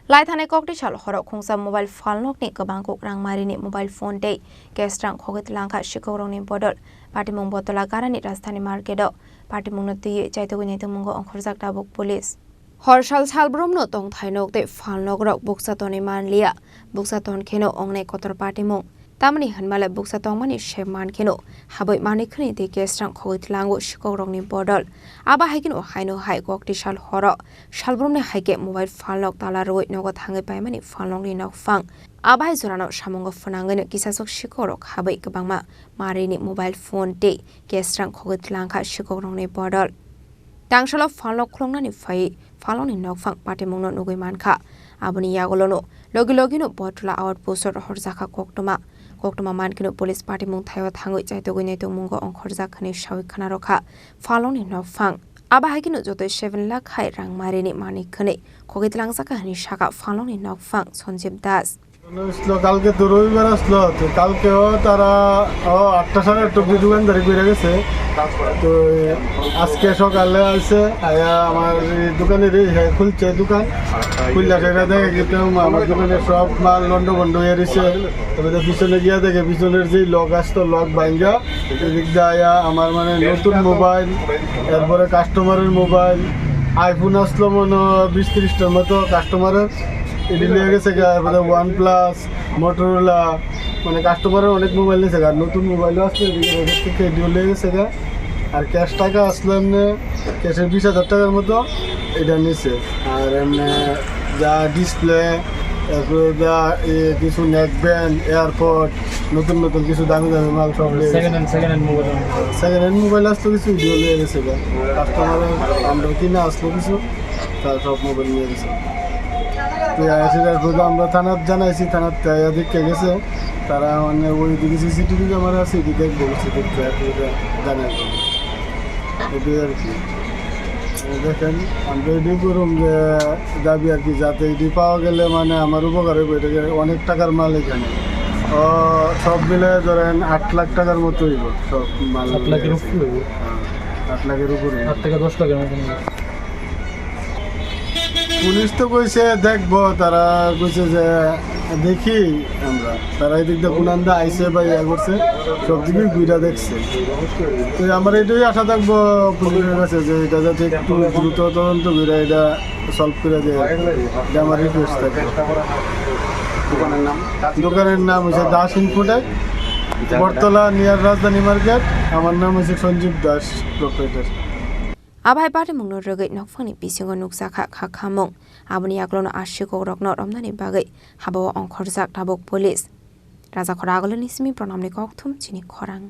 Lai thane kok ti chal Khorang Khungsa mobile Phalnok ni Kubangma rangmari ni mobile phone dei Tripura Khogwi Twlangkha Sikok ni bodol party mung botola garani Rajasthani market party mung no ti chaito gunai mung onkhorjak tabuk police Horshal Salbrom no tong thainok de Phalnok rok buksa toni manlia buksa ton kheno ongne kotor party mung Tamani hanmala buksa tongmani sheman keno haboi mani khni de Tripura Khogwi Twlangkha Sikok ni bodol aba haikino haino hai kok ti chal horo Salbrom ne haike mobile Phalnok tala roi nogot hangai paimani Phalnok ni nok fang aba hai jorano samongo phonangani kisasok Sikok habai Kubangma marini mobile phone de Tripura Khogwi Twlangkha Sikok ni bodol Tangsalo Phalnok khlongnani phai Phalnok ni nok fang party mungno nugui mankha aboni yagolono logi no botula awat posor horjaka koktoma mankino police party mung thayo thangoi chaito gunai mungo onkhorjak khani shawi khana rokha Phalnok ni nok fang aba haikino joto 7 lakh hai rangmari ni manik khani Khogwi Twlangkha kahani shaka Phalnok ni nok fang Sanjeev Das কালকে তো রবিবার আসলো তো কালকেও তারা 8টা সাড়ে 8টা অব্দি দোকানদারি করে গেছে তো আজকে সকালে আসে আমার দোকানের খুলছে দোকান খুললা সেটা দেখে কিন্তু আমার দোকানের সব মাল লন্ড বন্ড হয়ে রয়েছে তবে তো পিছনে গিয়া দেখে পিছনের যে লক আসতো লক ভাঙ্গা এদিক দিয়ে আমার মানে নতুন মোবাইল এরপরে কাস্টমারের মোবাইল আইফোন আসলো মনে 20-30টার মতো কাস্টমারের এটি নিয়ে গেছে OnePlus Motorola মানে কাস্টমারের অনেক মোবাইল নিয়েছে আর নতুন মোবাইলও আসছে থেকে এটিও নিয়ে গেছে আর ক্যাশ টাকা আসলো এমনি ক্যাশের 20,000 টাকার মতো এটা নিছে আর এমনি যা ডিসপ্লে তারপরে যা কিছু নেক ব্যান্ড এয়ারপড নতুন কিছু দামি মাল সব সেকেন্ড হ্যান্ড মোবাইল আসতো কিছু এটিও নিয়ে গেছে কাস্টমারের আমরা কিনে আসলো কিছু তার সব মোবাইল নিয়ে গেছে আমরা থানার জানাইছি থানার দেখে গেছে তারা মানে ওইদিকে সিসিটিভি ক্যামেরা আছে এদিকে বলছে জানাই এটাই আর কি দেখেন আমরা এটাই করুন যে দাবি আর কি যাতে এটি পাওয়া গেলে মানে আমার উপকার হবে এটাকে অনেক টাকার মাল এখানে সব মিলে ধরেন 8 লাখ টাকার মতো হইব সব মাল 8 লাখের উপরে 8 লাখের উপরে 8 থেকে 10 লাখের মতো পুলিশ তো কইছে দেখবো তারা কইছে যে দেখি আমরা তারা এই দিক দিয়ে কোনান্দা আইসে বা ইয়া করছে সব দিকেই ঘুরা দেখছে তো আমার এটাই আশা থাকবো পুলিশের কাছে যে এটা যাতে একটু দ্রুত তদন্ত ঘুরে এটা সলভ করে দেয় এটা আমার রিকোয়েস্ট থাকে দোকানের নাম হচ্ছে Das Infotech Battala near Rajdhani market আমার নাম হচ্ছে Sanjib Das proprietor Abai party mung no regai nok phani pisingo nuksa kha khamong aboni aklono Sikok rokno romnani bagai habawa onkhorjak tabok police Raja Khorang nismi pranamni kokthum Chini Khorang